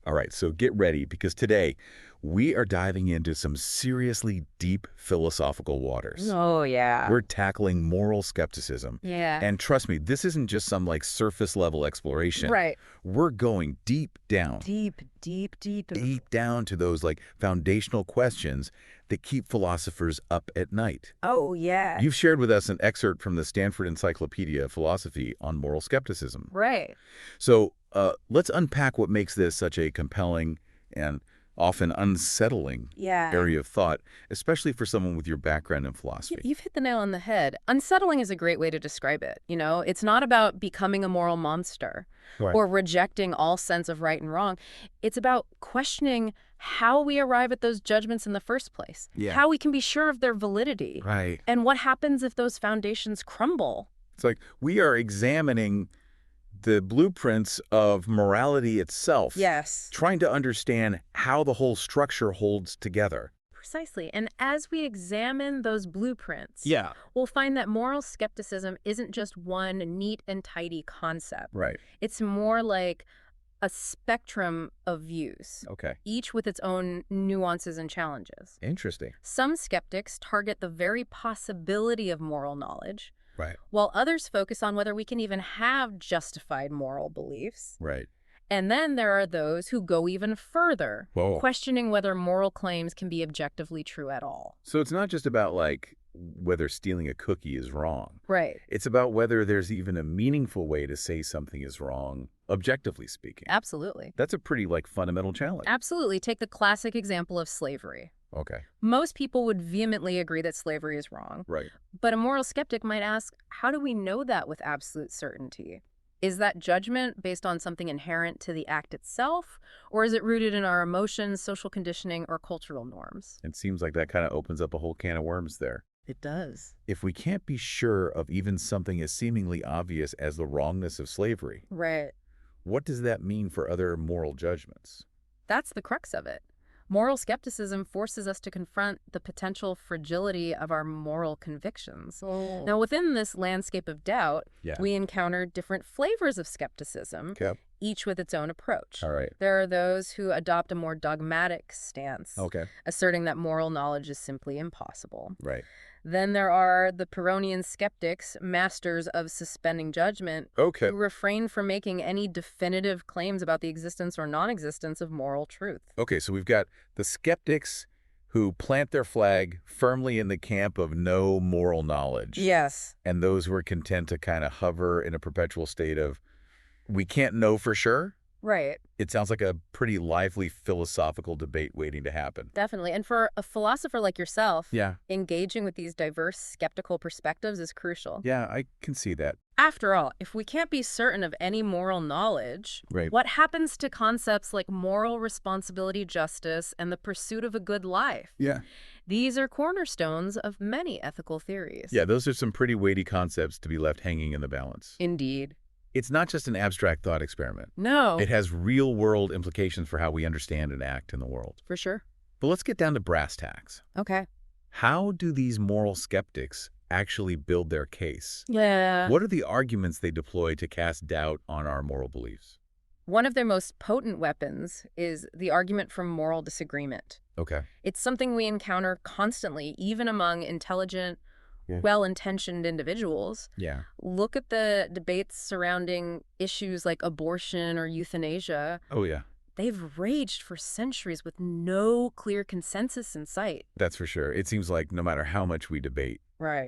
All right, so get ready because today we are diving into some seriously deep philosophical waters. Oh, yeah. We're tackling moral skepticism. Yeah. And trust me, this isn't just some like surface level exploration. Right. We're going deep down. Deep, deep, deep. Deep down to those like foundational questions that keep philosophers up at night. Oh, yeah. You've shared with us an excerpt from the Stanford Encyclopedia of Philosophy on moral skepticism. Right. So let's unpack what makes this such a compelling and often unsettling area of thought, especially for someone with your background in philosophy. You've hit the nail on the head. Unsettling is a great way to describe it. You know, it's not about becoming a moral monster or rejecting all sense of right and wrong. It's about questioning how we arrive at those judgments in the first place, how we can be sure of their validity, and what happens if those foundations crumble. It's like we are examining the blueprints of morality itself. Yes. Trying to understand how the whole structure holds together. Precisely. And as we examine those blueprints, Yeah. we'll find that moral skepticism isn't just one neat and tidy concept. Right. It's more like a spectrum of views, Okay. each with its own nuances and challenges. Interesting. Some skeptics target the very possibility of moral knowledge, Right. while others focus on whether we can even have justified moral beliefs. Right. And then there are those who go even further, Whoa. questioning whether moral claims can be objectively true at all. So it's not just about like whether stealing a cookie is wrong. Right. It's about whether there's even a meaningful way to say something is wrong, objectively speaking. Absolutely. That's a pretty like fundamental challenge. Absolutely. Take the classic example of slavery. Okay. Most people would vehemently agree that slavery is wrong. Right. But a moral skeptic might ask, how do we know that with absolute certainty? Is that judgment based on something inherent to the act itself, or is it rooted in our emotions, social conditioning, or cultural norms? It seems like that kind of opens up a whole can of worms there. It does. If we can't be sure of even something as seemingly obvious as the wrongness of slavery, Right. what does that mean for other moral judgments? That's the crux of it. Moral skepticism forces us to confront the potential fragility of our moral convictions. Now, within this landscape of doubt, we encounter different flavors of skepticism, each with its own approach. All right. There are those who adopt a more dogmatic stance, asserting that moral knowledge is simply impossible. Right. Then there are the Pyrrhonian skeptics, masters of suspending judgment, who refrain from making any definitive claims about the existence or non-existence of moral truth. Okay, so we've got the skeptics who plant their flag firmly in the camp of no moral knowledge. Yes. And those who are content to kind of hover in a perpetual state of, we can't know for sure. Right. It sounds like a pretty lively philosophical debate waiting to happen. Definitely. And for a philosopher like yourself, Yeah. engaging with these diverse skeptical perspectives is crucial. Yeah, I can see that. After all, if we can't be certain of any moral knowledge, what happens to concepts like moral responsibility, justice, and the pursuit of a good life? Yeah. These are cornerstones of many ethical theories. Yeah, those are some pretty weighty concepts to be left hanging in the balance. Indeed. It's not just an abstract thought experiment. No. It has real-world implications for how we understand and act in the world. For sure. But let's get down to brass tacks. Okay. How do these moral skeptics actually build their case? Yeah. What are the arguments they deploy to cast doubt on our moral beliefs? One of their most potent weapons is the argument from moral disagreement. Okay. It's something we encounter constantly, even among intelligent, well-intentioned individuals. Yeah. Look at the debates surrounding issues like abortion or euthanasia. Oh, yeah. They've raged for centuries with no clear consensus in sight. That's for sure. It seems like no matter how much we debate,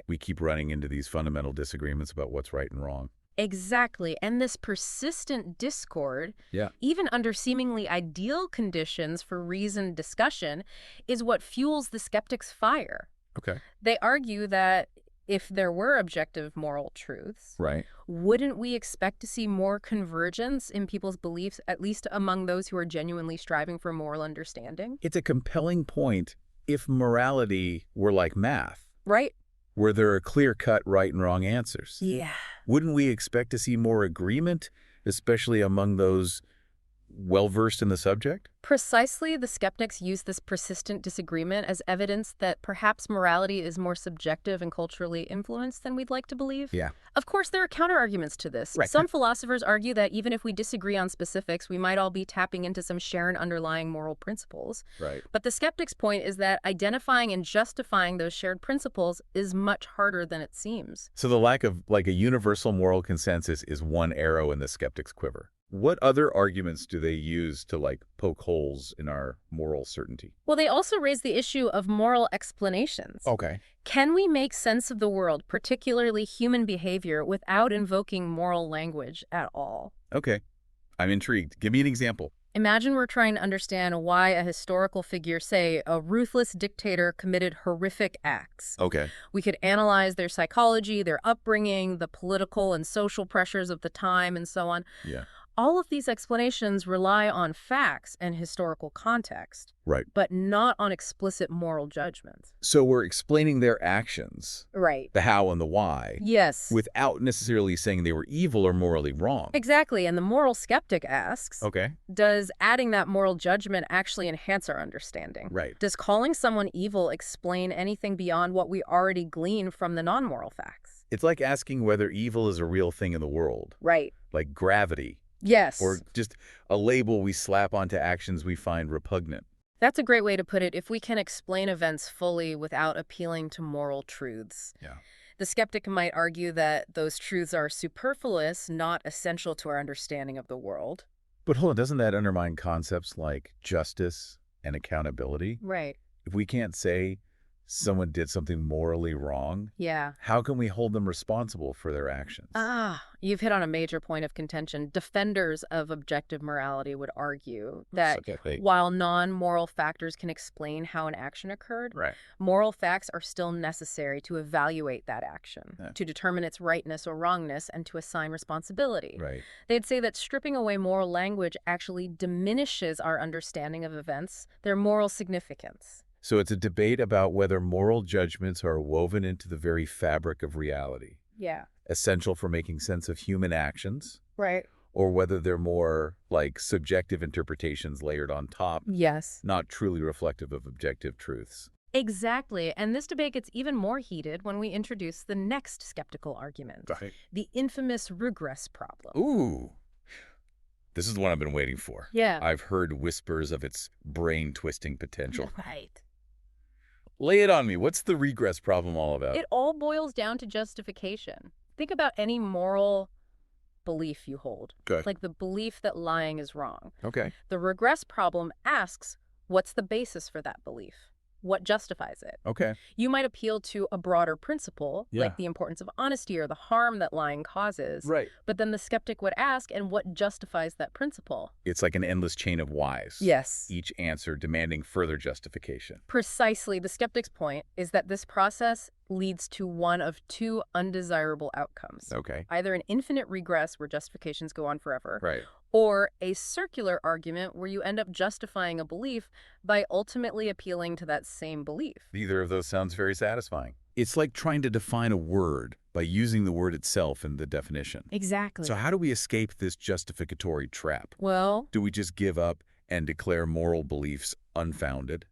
we keep running into these fundamental disagreements about what's right and wrong. Exactly. And this persistent discord, even under seemingly ideal conditions for reasoned discussion, is what fuels the skeptics' fire. Okay. They argue that if there were objective moral truths, wouldn't we expect to see more convergence in people's beliefs, at least among those who are genuinely striving for moral understanding? It's a compelling point if morality were like math. Right. Where there are clear-cut right and wrong answers. Yeah. Wouldn't we expect to see more agreement, especially among those well-versed in the subject? Precisely, the skeptics use this persistent disagreement as evidence that perhaps morality is more subjective and culturally influenced than we'd like to believe. Yeah. Of course, there are counterarguments to this. Right. Some philosophers argue that even if we disagree on specifics, we might all be tapping into some shared underlying moral principles. Right. But the skeptic's point is that identifying and justifying those shared principles is much harder than it seems. So the lack of, like, a universal moral consensus is one arrow in the skeptic's quiver. What other arguments do they use to, like, poke holes in our moral certainty? Well, they also raise the issue of moral explanations. Okay. Can we make sense of the world, particularly human behavior, without invoking moral language at all? Okay. I'm intrigued. Give me an example. Imagine we're trying to understand why a historical figure, say, a ruthless dictator, committed horrific acts. Okay. We could analyze their psychology, their upbringing, the political and social pressures of the time, and so on. Yeah. All of these explanations rely on facts and historical context, Right. but not on explicit moral judgments. So we're explaining their actions, Right. the how and the why, Yes. without necessarily saying they were evil or morally wrong. Exactly. And the moral skeptic asks, Okay. does adding that moral judgment actually enhance our understanding? Right. Does calling someone evil explain anything beyond what we already glean from the non-moral facts? It's like asking whether evil is a real thing in the world, Right. like gravity, Yes. or just a label we slap onto actions we find repugnant. That's a great way to put it, if we can explain events fully without appealing to moral truths. Yeah. The skeptic might argue that those truths are superfluous, not essential to our understanding of the world. But hold on, doesn't that undermine concepts like justice and accountability? Right. If we can't say someone did something morally wrong, Yeah. how can we hold them responsible for their actions? You've hit on a major point of contention. Defenders of objective morality would argue that while non-moral factors can explain how an action occurred, Right. moral facts are still necessary to evaluate that action, to determine its rightness or wrongness, and to assign responsibility. Right. They'd say that stripping away moral language actually diminishes our understanding of events, their moral significance. So it's a debate about whether moral judgments are woven into the very fabric of reality, Yeah. essential for making sense of human actions, Right. or whether they're more like subjective interpretations layered on top, Yes. not truly reflective of objective truths. Exactly. And this debate gets even more heated when we introduce the next skeptical argument, Right. the infamous regress problem. Ooh. This is the one I've been waiting for. Yeah. I've heard whispers of its brain-twisting potential. Right. Lay it on me. What's the regress problem all about? It all boils down to justification. Think about any moral belief you hold. Good. Like the belief that lying is wrong. Okay. The regress problem asks, what's the basis for that belief? What justifies it? Okay. You might appeal to a broader principle, Yeah. like the importance of honesty or the harm that lying causes. Right. But then the skeptic would ask, and what justifies that principle? It's like an endless chain of whys. Yes. Each answer demanding further justification. Precisely. The skeptic's point is that this process leads to one of two undesirable outcomes. Okay. Either an infinite regress where justifications go on forever, Right. or a circular argument where you end up justifying a belief by ultimately appealing to that same belief. Neither of those sounds very satisfying. It's like trying to define a word by using the word itself in the definition. Exactly. So how do we escape this justificatory trap? Well, Do we just give up and declare moral beliefs unfounded?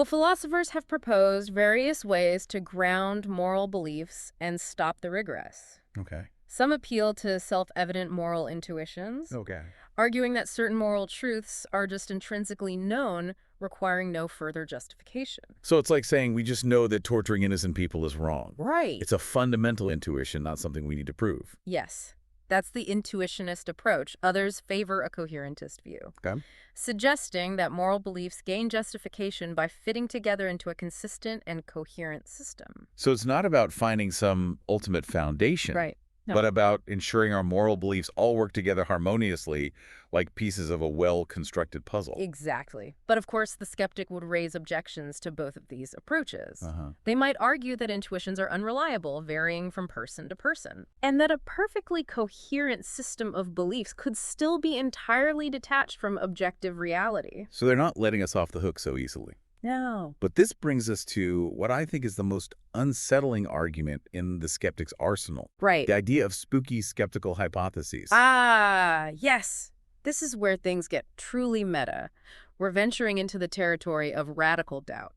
philosophers have proposed various ways to ground moral beliefs and stop the regress. Okay. Some appeal to self-evident moral intuitions, Okay. arguing that certain moral truths are just intrinsically known, requiring no further justification. So it's like saying we just know that torturing innocent people is wrong. Right. It's a fundamental intuition, not something we need to prove. Yes. That's the intuitionist approach. Others favor a coherentist view, Okay. suggesting that moral beliefs gain justification by fitting together into a consistent and coherent system. So it's not about finding some ultimate foundation. Right. No. But about ensuring our moral beliefs all work together harmoniously like pieces of a well-constructed puzzle. Exactly. But of course, the skeptic would raise objections to both of these approaches. Uh-huh. They might argue that intuitions are unreliable, varying from person to person, and that a perfectly coherent system of beliefs could still be entirely detached from objective reality. So they're not letting us off the hook so easily. No. But this brings us to what I think is the most unsettling argument in the skeptic's arsenal. Right. The idea of spooky skeptical hypotheses. Ah, yes. This is where things get truly meta. We're venturing into the territory of radical doubt,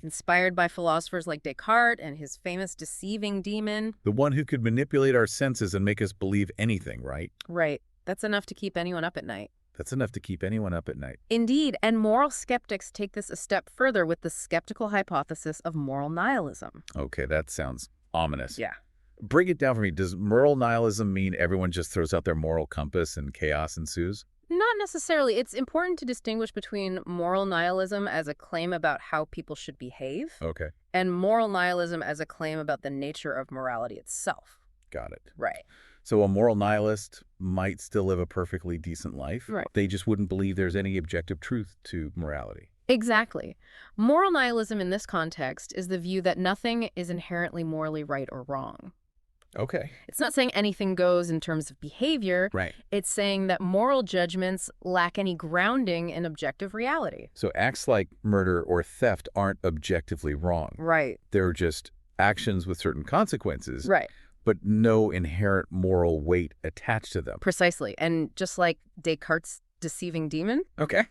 inspired by philosophers like Descartes and his famous deceiving demon. The one who could manipulate our senses and make us believe anything, right? Right. That's enough to keep anyone up at night. That's enough to keep anyone up at night. Indeed, and moral skeptics take this a step further with the skeptical hypothesis of moral nihilism. Okay, that sounds ominous. Yeah. Break it down for me. Does moral nihilism mean everyone just throws out their moral compass and chaos ensues? Not necessarily. It's important to distinguish between moral nihilism as a claim about how people should behave, Okay. and moral nihilism as a claim about the nature of morality itself. Got it. Right. So a moral nihilist might still live a perfectly decent life. Right. They just wouldn't believe there's any objective truth to morality. Exactly. Moral nihilism in this context is the view that nothing is inherently morally right or wrong. Okay. It's not saying anything goes in terms of behavior. Right. It's saying that moral judgments lack any grounding in objective reality. So acts like murder or theft aren't objectively wrong. Right. They're just actions with certain consequences. Right. But no inherent moral weight attached to them. Precisely. And just like Descartes' deceiving demon, Okay.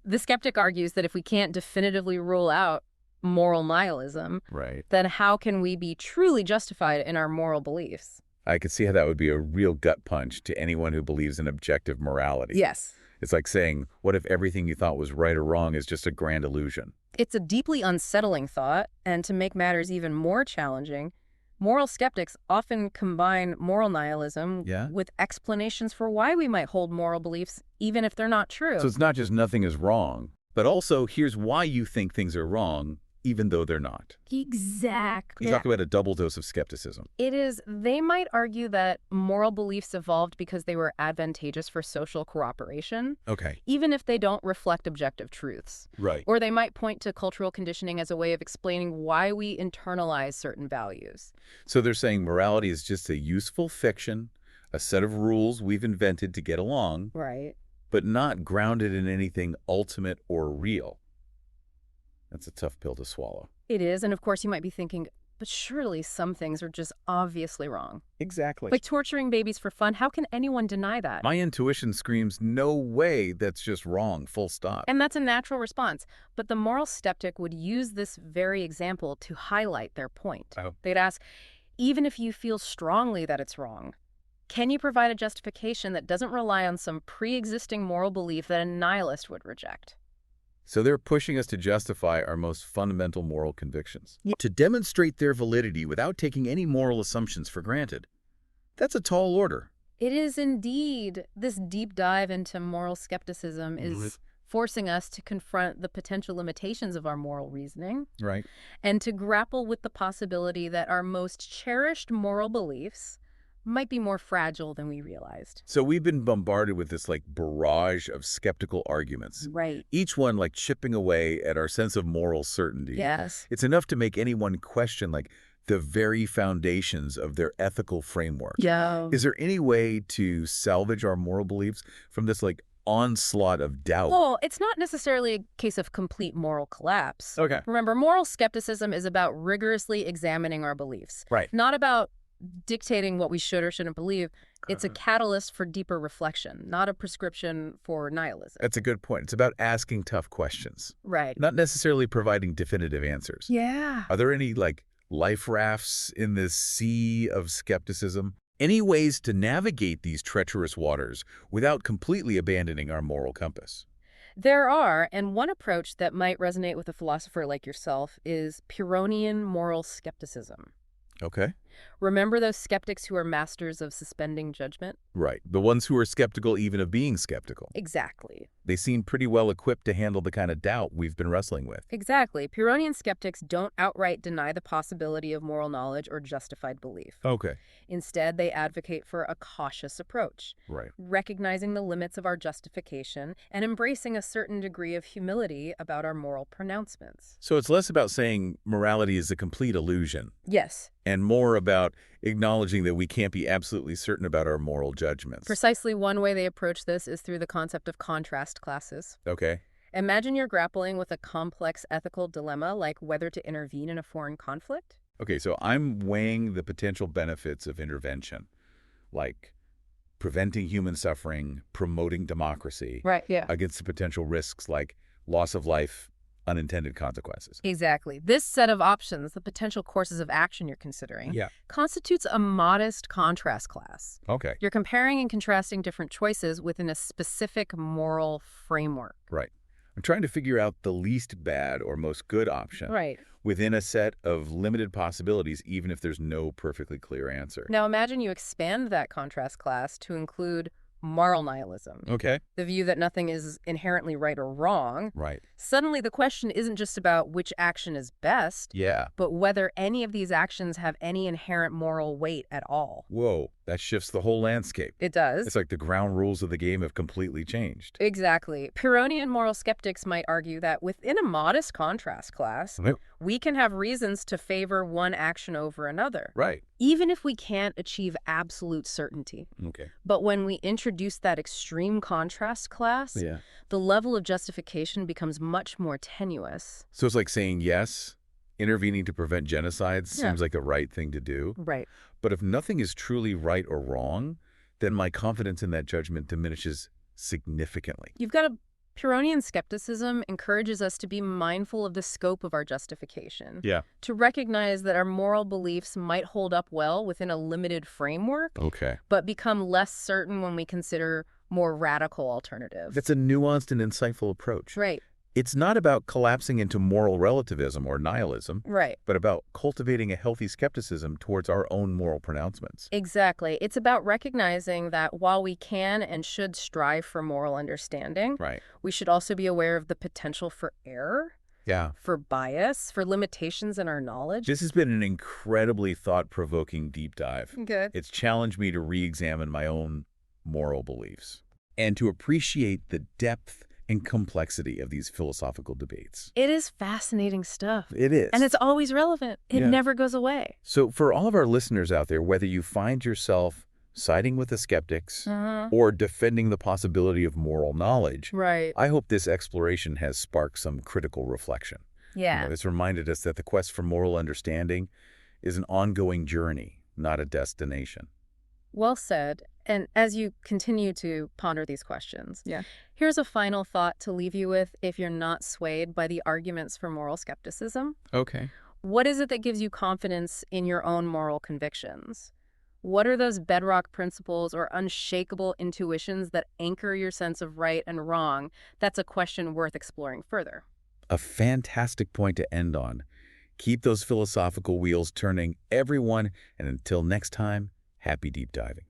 the skeptic argues that if we can't definitively rule out moral nihilism, Right. then how can we be truly justified in our moral beliefs? I could see how that would be a real gut punch to anyone who believes in objective morality. Yes. It's like saying, what if everything you thought was right or wrong is just a grand illusion? It's a deeply unsettling thought, and to make matters even more challenging, moral skeptics often combine moral nihilism with explanations for why we might hold moral beliefs, even if they're not true. So it's not just nothing is wrong, but also here's why you think things are wrong, even though they're not. Exactly. You talk about a double dose of skepticism. It is. They might argue that moral beliefs evolved because they were advantageous for social cooperation. Okay. Even if they don't reflect objective truths. Right. Or they might point to cultural conditioning as a way of explaining why we internalize certain values. So they're saying morality is just a useful fiction, a set of rules we've invented to get along, right, but not grounded in anything ultimate or real. That's a tough pill to swallow. It is, and of course you might be thinking, but surely some things are just obviously wrong. Exactly. Like torturing babies for fun, how can anyone deny that? My intuition screams, no way, that's just wrong, full stop. And that's a natural response. But the moral skeptic would use this very example to highlight their point. Oh. They'd ask, even if you feel strongly that it's wrong, can you provide a justification that doesn't rely on some pre-existing moral belief that a nihilist would reject? So they're pushing us to justify our most fundamental moral convictions. To demonstrate their validity without taking any moral assumptions for granted. That's a tall order. It is indeed. This deep dive into moral skepticism is forcing us to confront the potential limitations of our moral reasoning. Right. And to grapple with the possibility that our most cherished moral beliefs might be more fragile than we realized. So we've been bombarded with this barrage of skeptical arguments. Right. Each one chipping away at our sense of moral certainty. Yes. It's enough to make anyone question the very foundations of their ethical framework. Yeah. Is there any way to salvage our moral beliefs from this onslaught of doubt? Well, it's not necessarily a case of complete moral collapse. Okay. Remember, moral skepticism is about rigorously examining our beliefs. Right. Not about dictating what we should or shouldn't believe. It's a catalyst for deeper reflection, not a prescription for nihilism. That's a good point. It's about asking tough questions. Right. Not necessarily providing definitive answers. Yeah. Are there any life rafts in this sea of skepticism? Any ways to navigate these treacherous waters without completely abandoning our moral compass? There are, and one approach that might resonate with a philosopher like yourself is Pyrrhonian moral skepticism. Okay. Remember those skeptics who are masters of suspending judgment? Right. The ones who are skeptical even of being skeptical. Exactly. They seem pretty well equipped to handle the kind of doubt we've been wrestling with. Exactly. Pyrrhonian skeptics don't outright deny the possibility of moral knowledge or justified belief. Okay. Instead, they advocate for a cautious approach. Right. Recognizing the limits of our justification and embracing a certain degree of humility about our moral pronouncements. So it's less about saying morality is a complete illusion. Yes. And more about acknowledging that we can't be absolutely certain about our moral judgments. Precisely one way they approach this is through the concept of contrast classes. Okay. Imagine you're grappling with a complex ethical dilemma like whether to intervene in a foreign conflict. Okay, so I'm weighing the potential benefits of intervention. preventing human suffering, promoting democracy, Right, yeah. against the potential risks like loss of life, unintended consequences. Exactly. This set of options, the potential courses of action you're considering, constitutes a modest contrast class. Okay. You're comparing and contrasting different choices within a specific moral framework. Right. I'm trying to figure out the least bad or most good option within a set of limited possibilities, even if there's no perfectly clear answer. Now imagine you expand that contrast class to include moral nihilism. Okay. The view that nothing is inherently right or wrong. Right. Suddenly the question isn't just about which action is best, but whether any of these actions have any inherent moral weight at all. Whoa, that shifts the whole landscape. It does. It's like the ground rules of the game have completely changed. Exactly. Pyrrhonian moral skeptics might argue that within a modest contrast class, we can have reasons to favor one action over another. Right. Even if we can't achieve absolute certainty. Okay. But when we introduce that extreme contrast class, the level of justification becomes much more tenuous. So it's like saying yes, intervening to prevent genocides seems like the right thing to do. Right. But if nothing is truly right or wrong, then my confidence in that judgment diminishes significantly. You've got a Pyrrhonian skepticism encourages us to be mindful of the scope of our justification. To recognize that our moral beliefs might hold up well within a limited framework, but become less certain when we consider more radical alternatives. That's a nuanced and insightful approach. Right. It's not about collapsing into moral relativism or nihilism, right, but about cultivating a healthy skepticism towards our own moral pronouncements. Exactly. It's about recognizing that while we can and should strive for moral understanding, we should also be aware of the potential for error, for bias, for limitations in our knowledge. This has been an incredibly thought-provoking deep dive. Good. It's challenged me to re-examine my own moral beliefs and to appreciate the depth and complexity of these philosophical debates. It is fascinating stuff. It is. And it's always relevant. It never goes away. So for all of our listeners out there, whether you find yourself siding with the skeptics or defending the possibility of moral knowledge, I hope this exploration has sparked some critical reflection. It's reminded us that the quest for moral understanding is an ongoing journey, not a destination. Well said. And as you continue to ponder these questions, here's a final thought to leave you with if you're not swayed by the arguments for moral skepticism. Okay. What is it that gives you confidence in your own moral convictions? What are those bedrock principles or unshakable intuitions that anchor your sense of right and wrong? That's a question worth exploring further. A fantastic point to end on. Keep those philosophical wheels turning, everyone, and until next time, happy deep diving.